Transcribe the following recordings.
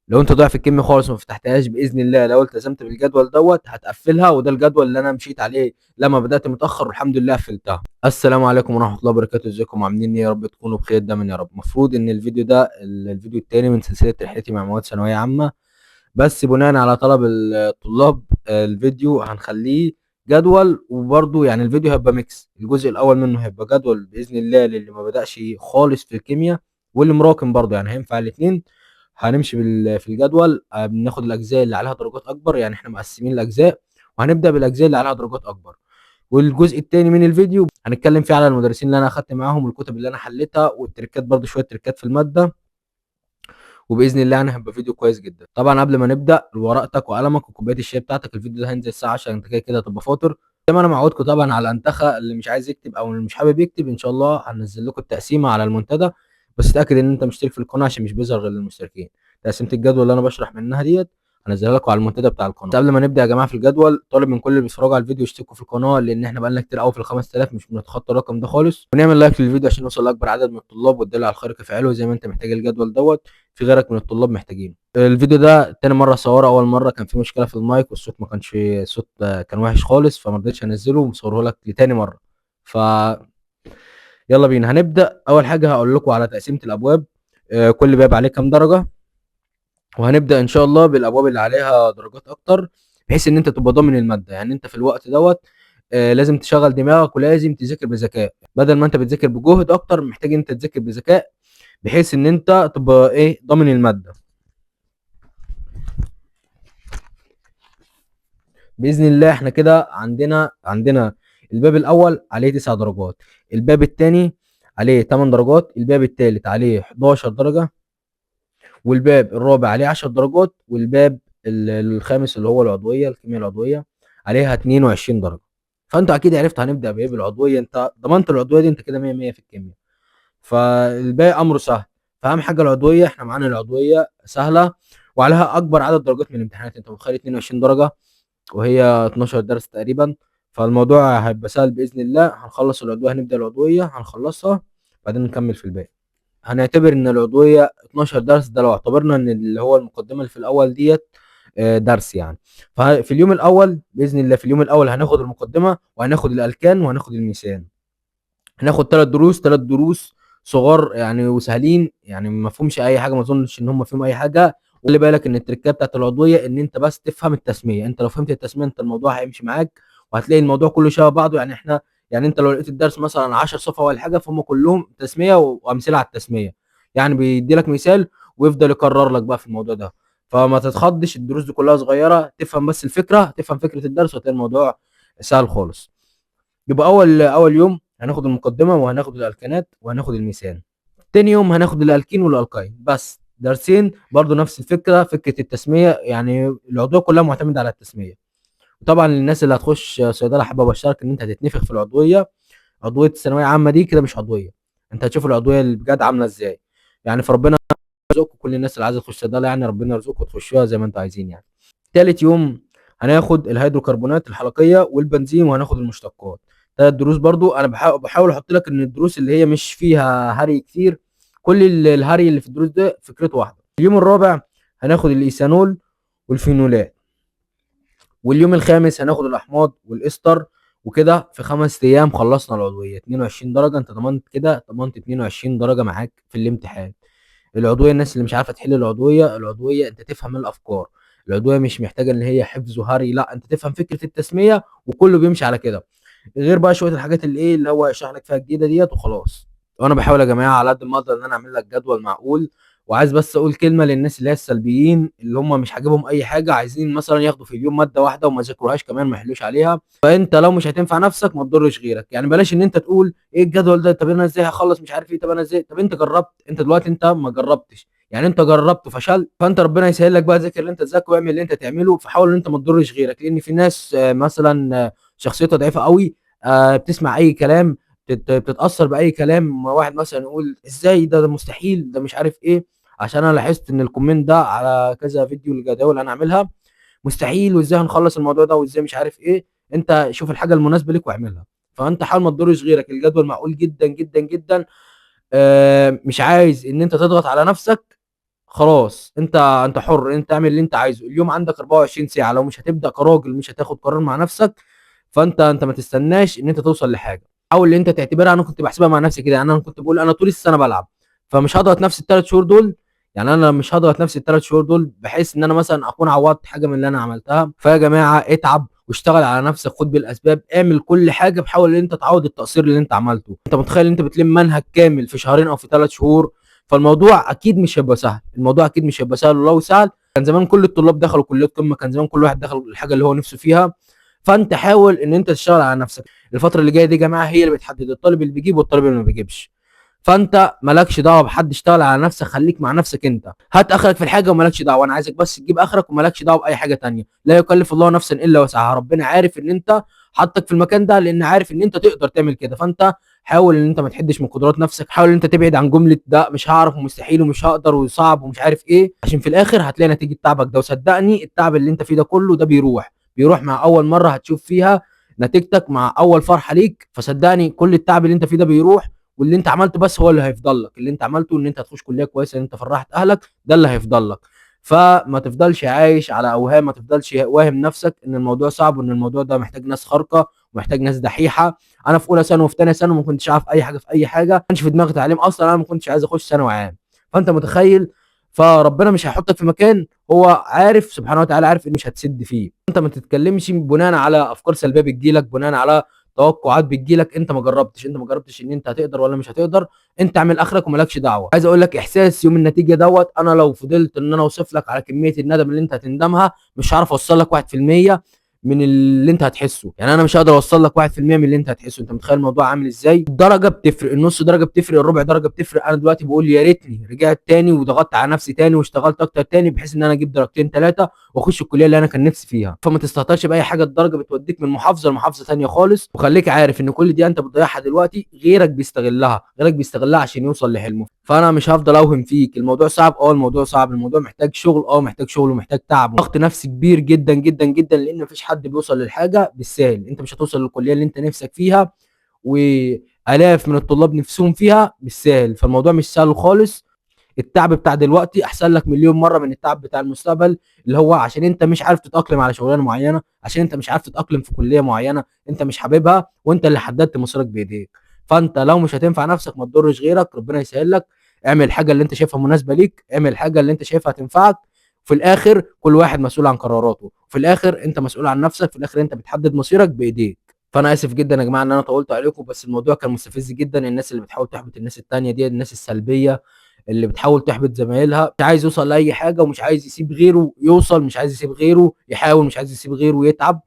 لو انت ضايع في الكيميا خالص وما فتحتهاش باذن الله، لو التزمت بالجدول دوت هتقفلها، وده الجدول اللي انا مشيت عليه لما بدات متاخر والحمد لله قفلتها. السلام عليكم ورحمه الله وبركاته، ازيكم عاملين ايه؟ يا رب تكونوا بخير دايما يا رب. المفروض ان الفيديو ده الفيديو التاني من سلسله رحلتي مع مواد ثانويه عامه، بس بناء على طلب الطلاب الفيديو هنخليه جدول، وبرضه يعني الفيديو هيبقى ميكس. الجزء الاول منه هيبقى جدول باذن الله للي ما بدأش خالص في الكيمياء، واللي مراكم برضه، يعني هينفع الاثنين. هنمشي في الجدول، بناخد الاجزاء اللي عليها درجات اكبر، يعني احنا مقسمين الاجزاء وهنبدأ بالاجزاء اللي عليها درجات اكبر. والجزء الثاني من الفيديو هنتكلم فيه على المدرسين اللي انا اخدت معاهم والكتب اللي انا حليتها والتريكات، برضه شويه تريكات في الماده، وباذن الله يعني هيبقى فيديو كويس جدا. طبعا قبل ما نبدا، ورقتك وقلمك وكوبايه الشاي بتاعتك، الفيديو ده هينزل الساعه 10، انت كده كده هتبقى فاطر. زي ما انا معودكم طبعا على انتخى، اللي مش عايز يكتب او اللي مش حابب يكتب ان شاء الله هنزل لكم التقسيمه على المنتدى، بس اتاكد ان انت مشترك في القناه عشان مش بيظهر غير للمشتركين. تقسيمه الجدول اللي انا بشرح منها ديت هنزلها لكم على المنتدى بتاع القناه. بس قبل ما نبدا يا جماعه في الجدول، طالب من كل اللي بيتفرجوا على الفيديو يشتركوا في القناه، لان احنا بقالنا كتير قوي في ال 5000، مش بنتخطى الرقم ده خالص، ونعمل لايك للفيديو عشان نوصل لاكبر عدد من الطلاب، والدل على الخير كفاعله. زي ما انت محتاج الجدول دوت، في غيرك من الطلاب محتاجين. الفيديو ده تاني مره اصوره، اول مره كان في مشكله في المايك والصوت ما كانش، الصوت كان وحش خالص، فما رضيتش انزله ومصوره لك لتاني مره. ف يلا بينا هنبدا. اول حاجه هقول لكم على تقسيمه الابواب، كل باب عليه كام درجه، وهنبدا ان شاء الله بالابواب اللي عليها درجات اكتر، بحيث ان انت تبقى ضامن الماده. يعني انت في الوقت دوت لازم تشغل دماغك ولازم تذاكر بذكاء، بدل ما انت بتذاكر بجهد اكتر، محتاج انت تذاكر بذكاء، بحيث ان انت تبقى ايه، ضامن الماده باذن الله. احنا كده عندنا الباب الاول عليه 9 درجات، الباب الثاني عليه 8 درجات، الباب الثالث عليه 11 درجه، والباب الرابع عليه 10 درجات، والباب الخامس اللي هو العضويه، الكيمياء العضويه، عليها 22 درجه. فانت اكيد عرفت هنبدا بايه. بالعضويه، انت ضمنت العضويه دي، انت كده 100 100 في الكيمياء، فالباقي امره سهل. فاهم حاجه؟ العضويه احنا معانا العضويه سهله، وعليها اكبر عدد درجات من الامتحانات. انت متخيل 22 درجه وهي 12 درس تقريبا؟ فالموضوع هيبقى سهل باذن الله. هنخلص العضويه، هنبدا العضويه هنخلصها، بعدين نكمل في الباقي. هنعتبر ان العضويه 12 درس، ده لو اعتبرنا ان اللي هو المقدمه اللي في الاول ديت درس يعني. ففي اليوم الاول باذن الله، في اليوم الاول هناخد المقدمه، وهناخد الالكان، وهناخد الميثان. هناخد 3 دروس، 3 دروس صغار يعني وسهلين، يعني ما فيهمش اي حاجه، ما اظنش ان هم فيهم اي حاجه. وخلي بالك ان التركات بتاعت العضويه ان انت بس تفهم التسميه. انت لو فهمت التسميه، انت الموضوع هيمشي معاك، وهتلاقي الموضوع كله شبه بعضه. يعني احنا، يعني انت لو لقيت الدرس مثلا 10 صفحه ولا حاجه، فهم كلهم تسميه وامثله على التسميه. يعني بيدي لك مثال ويفضل يكرر لك بقى في الموضوع ده. فما تتخضش، الدروس دي كلها صغيره، تفهم بس الفكره، تفهم فكره الدرس، وتلاقي الموضوع سهل خالص. يبقى اول يوم هناخد المقدمه، وهناخد الالكانات، وهناخد الميثان. تاني يوم هناخد الالكين والالقاين، بس درسين برضو نفس الفكره، فكره التسميه. يعني العضويه كلها معتمده على التسميه. وطبعا للناس اللي هتخش صيدله، حابب ابشرك ان انت هتتنفخ في العضويه. عضويه الثانويه عامه دي كده مش عضويه، انت هتشوف العضويه اللي بجد عامله ازاي. يعني فربنا يرزقكم، كل الناس اللي عايزه تخش صيدله، يعني ربنا يرزقكم تخشوها زي ما انتوا عايزين يعني. تالت يوم هناخد الهيدروكربونات الحلقيه والبنزين، وهناخد المشتقات. 3 دروس برضو. انا بحاول احط لك ان الدروس اللي هي مش فيها هري كتير، كل الهري اللي في الدروس ده فكرته واحده. اليوم الرابع هناخد الايثانول والفينولات، واليوم الخامس هناخد الاحماض والاستر. وكده في 5 ايام خلصنا العضويه. 22 درجه، انت ضمنت كده، ضمنت 22 درجه معاك في الامتحان. العضويه، الناس اللي مش عارفه تحل العضويه، العضويه انت تفهم الافكار. العضويه مش محتاجه ان هي حفظ وهري، لا، انت تفهم فكره التسميه، وكله بيمشي على كده، غير بقى شويه الحاجات اللي ايه اللي هو يشرح لك فيها الجديده ديت وخلاص. وانا بحاول يا جماعه على قد ما اقدر ان انا اعمل لك جدول معقول. وعايز بس اقول كلمه للناس اللي هي السلبيين، اللي هم مش عاجبهم اي حاجه، عايزين مثلا ياخدوا في اليوم ماده واحده وما يذاكروهاش كمان، ما يحلوش عليها. فانت لو مش هتنفع نفسك ما تضرش غيرك. يعني بلاش ان انت تقول ايه الجدول ده، طب انا ازاي هخلص، مش عارف ايه، طب انا ازاي، طب انت جربت؟ انت دلوقتي انت ما جربتش، يعني انت جربت وفشلت، فانت ربنا يسهل لك بقى، ذاكر اللي انت تذاكره واعمل اللي انت تعمله. فحاول ان انت ما تضرش غيرك، لان في ناس مثلا شخصيتها ضعيفه قوي، بتسمع اي كلام، بتتاثر باي كلام. واحد مثلا يقول ازاي ده مستحيل، ده مش عارف ايه. عشان انا لاحظت ان الكومنت ده على كذا فيديو الجداول انا عاملها، مستحيل، وازاي هنخلص الموضوع ده، وازاي مش عارف ايه. انت شوف الحاجه المناسبه ليك واعملها. فانت حاول ما تضرش غيرك، الجدول معقول جدا جدا جدا. مش عايز ان انت تضغط على نفسك خلاص انت حر، انت اعمل اللي انت عايزه. اليوم عندك 24 ساعه، لو مش هتبدا كراجل مش هتاخد قرار مع نفسك، فانت ما تستناش ان انت توصل لحاجه. حاول ان انت تعتبرها، انا كنت بحسبها مع نفسي كده، يعني انا كنت بقول انا طول السنه بلعب، فمش هضغط نفسي الثلاث شهور دول. يعني انا مش هضغط نفسي الثلاث شهور دول بحيث ان انا مثلا اكون عوضت حاجه من اللي انا عملتها. فيا جماعه اتعب واشتغل على نفسك، خد بالاسباب، اعمل كل حاجه، بحاول ان انت تعوض التقصير اللي انت عملته. انت متخيل ان انت بتلم منهج كامل في شهرين او في 3 شهور؟ فالموضوع اكيد مش هيبقى سهل، الموضوع اكيد مش هيبقى سهل، ولو سهل كان زمان كل الطلاب دخلوا كليه قمه، كان زمان كل واحد دخل الحاجه اللي هو نفسه فيها. فانت حاول ان انت تشتغل على نفسك. الفتره اللي جايه دي يا جماعه هي اللي بتحدد الطالب اللي بيجيب والطالب اللي ما بيجيبش. فانت مالكش دعوه بحد، اشتغل على نفسك، خليك مع نفسك، انت هات اخرك في الحاجه ومالكش دعوه. انا عايزك بس تجيب اخرك ومالكش دعوه باي حاجه تانية. لا يكلف الله نفسا الا وسعها. ربنا عارف ان انت حطك في المكان ده لان عارف ان انت تقدر تعمل كده. فانت حاول ان انت ما تحدش من قدرات نفسك، حاول ان انت تبعد عن جمله ده مش هعرف ومستحيل ومش هقدر وصعب ومش عارف ايه، عشان في الاخر هتلاقي نتيجه تعبك ده. وصدقني التعب اللي انت فيه ده كله ده بيروح مع اول مره هتشوف فيها نتيجتك، مع اول فرحه ليك. فصدقني كل التعب اللي انت فيه ده بيروح، واللي انت عملته بس هو اللي هيفضل لك. اللي انت عملته ان انت هتخش كليه كويسه، ان انت فرحت اهلك، ده اللي هيفضل لك. فما تفضلش عايش على اوهام، ما تفضلش واهم نفسك ان الموضوع صعب وان الموضوع ده محتاج ناس خارقه ومحتاج ناس دحيحه. انا في اولى ثانوي وفي ثانيه ثانوي ما كنتش عارف اي حاجه في اي حاجه، ما كانش في دماغي تعليم اصلا، انا ما كنتش عايز اخش ثانوي عام. فانت متخيل؟ فربنا مش هيحطك في مكان هو عارف سبحانه وتعالى عارف ان مش هتسد فيه. انت ما تتكلمش بناء على افكار سلبيه بتجيلك، بناء على توقعات بتجيلك، انت ما جربتش ان انت هتقدر ولا مش هتقدر. انت اعمل اخرك ومالكش دعوه. عايز اقول لك احساس يوم النتيجه دوت، انا لو فضلت ان انا اوصف لك على كميه الندم اللي انت هتندمها مش هعرف اوصل لك 1% من اللي انت هتحسه. يعني انا مش هقدر اوصل لك 1% من اللي انت هتحسه. انت متخيل الموضوع عامل ازاي؟ الدرجه بتفرق، النص درجه بتفرق، الربع درجه بتفرق. انا دلوقتي بقول يا ريتني رجعت تاني وضغطت على نفسي تاني واشتغلت اكتر تاني بحيث ان انا اجيب درجتين ثلاثه واخش الكليه اللي انا كان نفسي فيها. فما تستهترش باي حاجه، الدرجه بتوديك من محافظه لمحافظه ثانيه خالص. وخليك عارف ان كل دي انت بتضيعها دلوقتي، غيرك بيستغلها عشان يوصل لحلمه. فانا مش هفضل اوهم فيك. الموضوع صعب، الموضوع صعب، الموضوع محتاج شغل، محتاج شغل ومحتاج تعب ضغط نفسي كبير جدا جدا جدا، لان مفيش حد بيوصل للحاجه بالسهل. انت مش هتوصل للكليه اللي انت نفسك فيها، والاف من الطلاب نفسهم فيها بالسهل. فالموضوع مش سهل خالص. التعب بتاع دلوقتي احسن لك مليون مره من التعب بتاع المستقبل، اللي هو عشان انت مش عارف تتاقلم على شغلانه معينه، عشان انت مش عارف تتاقلم في كليه معينه انت مش حاببها، وانت اللي حددت مصيرك بايديك. فانت لو مش هتنفع نفسك ما تضرش غيرك، ربنا يسهل لك. اعمل الحاجه اللي انت شايفها مناسبه ليك، اعمل الحاجه اللي انت شايفها هتنفعك. في الاخر كل واحد مسؤول عن قراراته، في الاخر انت مسؤول عن نفسك، في الاخر انت بتحدد مصيرك بايديك. فانا اسف جدا يا جماعه ان انا طولت عليكم، بس الموضوع كان مستفز جدا. الناس اللي بتحاول تحبط الناس التانية دي، الناس السلبيه اللي بتحاول تحبط زمايلها، مش عايز يوصل لاي حاجه ومش عايز يسيب غيره يوصل، مش عايز يسيب غيره يحاول، مش عايز يسيب غيره يتعب.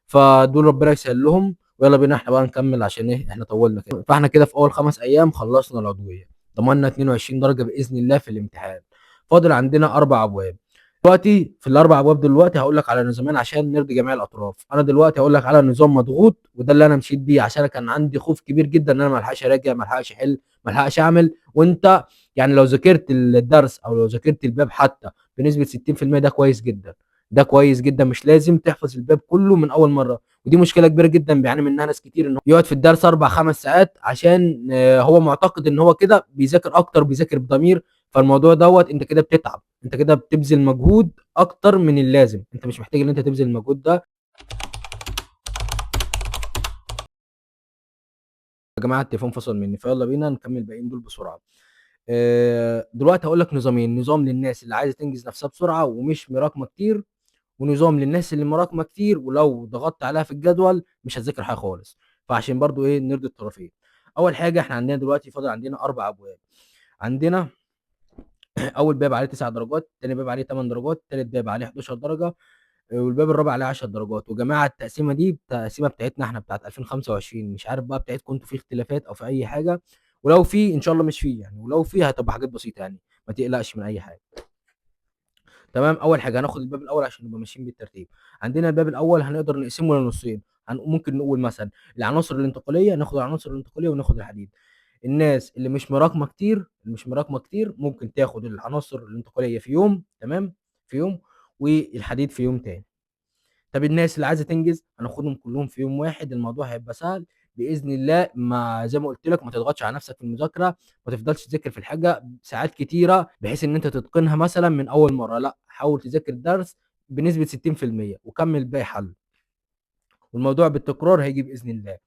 فدول ربنا يسهل لهم. ويلا بينا احنا بقى نكمل عشان ايه احنا طولنا كده. فاحنا كده في اول 5 ايام خلصنا العضويه، ضمننا 22 درجه باذن الله في الامتحان. فاضل عندنا 4 ابواب. دلوقتي في ال4 ابواب دلوقتي هقول لك على نظامين عشان نرضي جميع الاطراف. انا دلوقتي هقول لك على نظام مضغوط، وده اللي انا مشيت بيه عشان كان عندي خوف كبير جدا ان انا ما الحقش اراجع، ما الحقش احل، ما الحقش اعمل. وانت يعني لو ذاكرت الدرس او لو ذاكرت الباب حتى بنسبه 60% ده كويس جدا. ده كويس جدا، مش لازم تحفظ الباب كله من اول مره. ودي مشكله كبيره جدا بيعاني منها ناس كتير، انه يقعد في الدرس 4 5 ساعات عشان هو معتقد ان هو كده بيذاكر اكتر، بيذاكر بضمير. فالموضوع دوت انت كده بتتعب، انت كده بتبذل مجهود اكتر من اللازم، انت مش محتاج ان انت تبذل المجهود ده. يا جماعه التليفون فصل مني، فيلا بينا نكمل الباقيين دول بسرعه. دلوقتي هقول لك نظامين: نظام للناس اللي عايزه تنجز نفسها بسرعه ومش مراكمه كتير، ونظام للناس اللي مراكمه كتير ولو ضغطت عليها في الجدول مش هتذاكر حاجه خالص. فعشان برضو ايه نرضي الطرفين. اول حاجه احنا عندنا دلوقتي فاضل عندنا 4 ابواب. عندنا اول باب عليه 9 درجات، تاني باب عليه 8 درجات، تالت باب عليه 11 درجه، والباب الرابع عليه 10 درجات. وجماعه التقسيمه دي التقسيمه بتاعتنا احنا بتاعت 2025، مش عارف بقى بتاعتكم انتوا في اختلافات او في اي حاجه. ولو في ان شاء الله مش في يعني، ولو في هتبقى حاجات بسيطه يعني، ما تقلقش من اي حاجه. تمام. اول حاجه هناخد الباب الاول عشان نبقى ماشيين بالترتيب. عندنا الباب الاول هنقدر نقسمه لنصين. ممكن نقول مثلا العناصر الانتقاليه، ناخد العناصر الانتقاليه وناخد الحديد. الناس اللي مش مراكمه كتير ممكن تاخد العناصر الانتقاليه في يوم، تمام، في يوم، والحديد في يوم تاني. طب الناس اللي عايزه تنجز هناخدهم كلهم في يوم واحد، الموضوع هيبقى سهل. باذن الله. ما زي ما قلت لك، ما تضغطش على نفسك في المذاكره، ما تفضلش تذاكر في الحاجه ساعات كتيره بحيث ان انت تتقنها مثلا من اول مره. لا، حاول تذاكر درس بنسبه 60% وكمل الباقي حل، والموضوع بالتكرار هيجي باذن الله.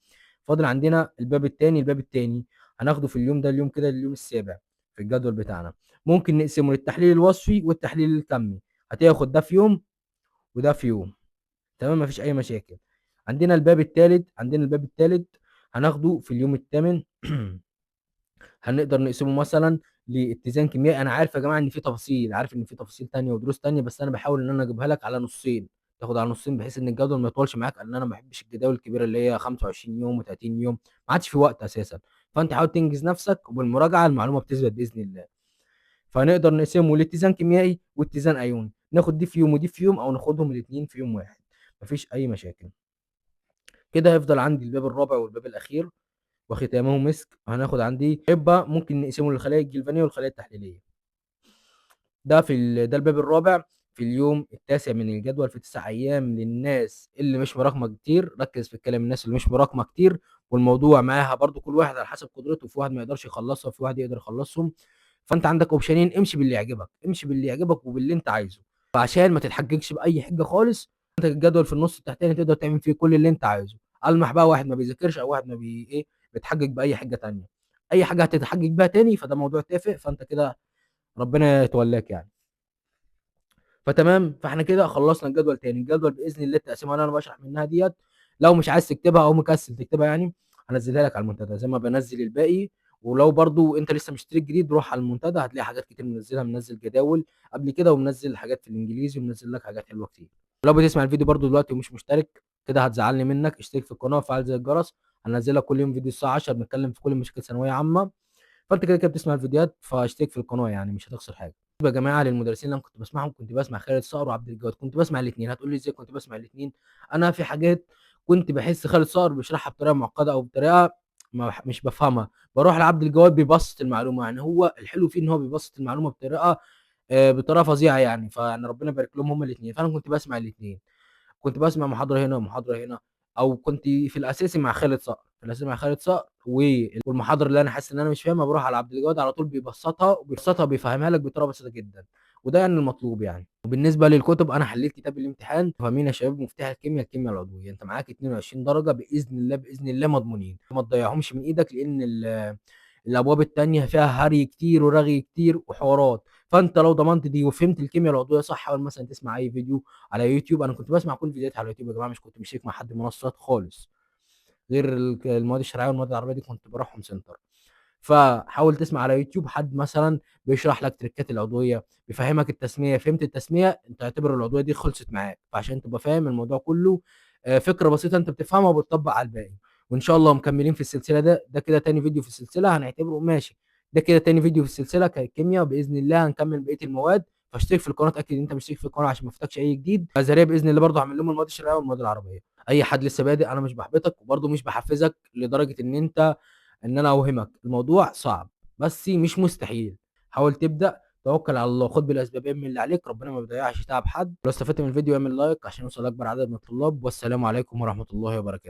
فاضل عندنا الباب التاني. الباب التاني هناخده في اليوم ده، اليوم كده اليوم السابع في الجدول بتاعنا. ممكن نقسمه للتحليل الوصفي والتحليل الكمي، هتاخد ده في يوم وده في يوم. تمام، مفيش اي مشاكل. عندنا الباب التالت هناخده في اليوم الثامن. هنقدر نقسمه مثلا لاتزان كيميائي. انا عارف يا جماعه ان في تفاصيل، عارف ان في تفاصيل تانية ودروس تانية، بس انا بحاول ان انا اجيبها لك على نصين، تاخد على نصين بحيث ان الجدول ما يطولش معاك، لان انا ما بحبش الجداول الكبيره اللي هي 25 يوم و30 يوم، ما عادش في وقت اساسا. فانت حاول تنجز نفسك، وبالمراجعه المعلومه بتثبت باذن الله. فنقدر نقسمه لاتزان كيميائي واتزان ايوني، ناخد دي في يوم ودي في يوم، او ناخدهم الاثنين في يوم واحد، مفيش اي مشاكل. كده هيفضل عندي الباب الرابع والباب الاخير وختامه مسك. هناخد عندي يبقى ممكن نقسمه للخلايا الجلفانيه والخلايا التحليليه. ده الباب الرابع في اليوم التاسع من الجدول، في 9 ايام. للناس اللي مش مراكمه كتير، ركز في الكلام، الناس اللي مش مراكمه كتير والموضوع معاها برضو كل واحد على حسب قدرته، في واحد ما يقدرش يخلصها وفي واحد يقدر يخلصهم. فانت عندك اوبشنين، امشي باللي يعجبك، امشي باللي يعجبك وباللي انت عايزه، فعشان ما تتحججش باي حاجه خالص. عندك الجدول في النص التحتاني تقدر تعمل فيه كل اللي انت عايزه. المح بقى واحد ما بيذاكرش او واحد ما بي ايه بيتحجج باي حاجه تانية، اي حاجه هتتحجج بيها تاني فده موضوع تافه، فانت كده ربنا يتولاك يعني. فتمام، فاحنا كده خلصنا الجدول. تاني الجدول باذن الله التقسيمه اللي انا بشرح منها ديت، لو مش عايز تكتبها او مكسل تكتبها يعني، هنزلها لك على المنتدى زي ما بنزل الباقي. ولو برضو انت لسه مشترك جديد، روح على المنتدى هتلاقي حاجات كتير منزلها، منزل جداول قبل كده، ومنزل حاجات في الانجليزي، ومنزل لك حاجات حلوه كتير. لو بتسمع الفيديو برضو دلوقتي ومش مشترك كده هتزعلني منك، اشترك في القناه وفعل زي الجرس. هنزل لك كل يوم فيديو الساعه 10 بنتكلم في كل مشاكل ثانويه عامه. فانت كده كده بتسمع الفيديوهات، فاشترك في القناه يعني مش هتخسر حاجه. يا جماعه للمدرسين اللي انا كنت بسمعهم، كنت بسمع خالد صقر وعبد الجواد، كنت بسمع الاثنين. هتقول لي ازاي كنت بسمع الاثنين؟ انا في حاجات كنت بحس خالد صقر بيشرحها بطريقه معقده او بطريقه مش بفهمها، بروح لعبد الجواد بيبسط المعلومه. يعني هو الحلو فيه ان هو بيبسط المعلومه بطريقه فظيعه يعني. فيعني ربنا يبارك لهم هما الاثنين. فانا كنت بسمع الاثنين، كنت بسمع محاضره هنا ومحاضره هنا، او كنت في الاساسي مع خالد صقر، في الاساسي مع خالد صقر والمحاضره اللي انا حاسس ان انا مش فاهمها بروح على عبد الجواد على طول، بيبسطها وبيفهمها لك بطريقه بسيطه جدا. وده يعني المطلوب يعني. وبالنسبه للكتب، انا حليت كتاب الامتحان. فاهمين يا شباب؟ مفتاح الكيمياء العضويه، انت معاك 22 درجه باذن الله، باذن الله مضمونين، ما تضيعهمش من ايدك، لان الابواب التانية فيها هري كتير ورغي كتير وحوارات. فانت لو ضمنت دي وفهمت الكيمياء العضويه صح، حاول مثلا تسمع اي فيديو على يوتيوب. انا كنت بسمع كل فيديوهات على يوتيوب يا جماعه، مش كنت مشترك مع حد منصات خالص، غير المواد الشرعيه والمواد العربيه دي كنت بروحهم سنتر. فحاول تسمع على يوتيوب حد مثلا بيشرح لك تريكات العضويه، بيفهمك التسميه. فهمت التسميه انت اعتبر العضويه دي خلصت معاك، فعشان تبقى فاهم الموضوع كله فكره بسيطه انت بتفهمها وبتطبق على الباقي. وان شاء الله مكملين في السلسله. ده كده تاني فيديو في السلسله هنعتبره ماشي. ده كده تاني فيديو في السلسله كالكيمياء، باذن الله هنكمل بقيه المواد. فاشترك في القناه، اتاكد ان انت مشترك في القناه عشان ما يفوتكش اي جديد. نظريه باذن الله برضه هعمل لهم المواد الشرعيه والمواد العربيه. اي حد لسه بادئ انا مش بحبطك وبرضه مش بحفزك لدرجه ان انا اوهمك الموضوع صعب، بس مش مستحيل. حاول تبدا، توكل على الله، خد بالاسباب، اعمل اللي عليك، ربنا ما بيضيعش تعب حد. لو استفدت من الفيديو اعمل لايك عشان يوصل اكبر عدد من الطلاب. والسلام عليكم ورحمه الله وبركاته.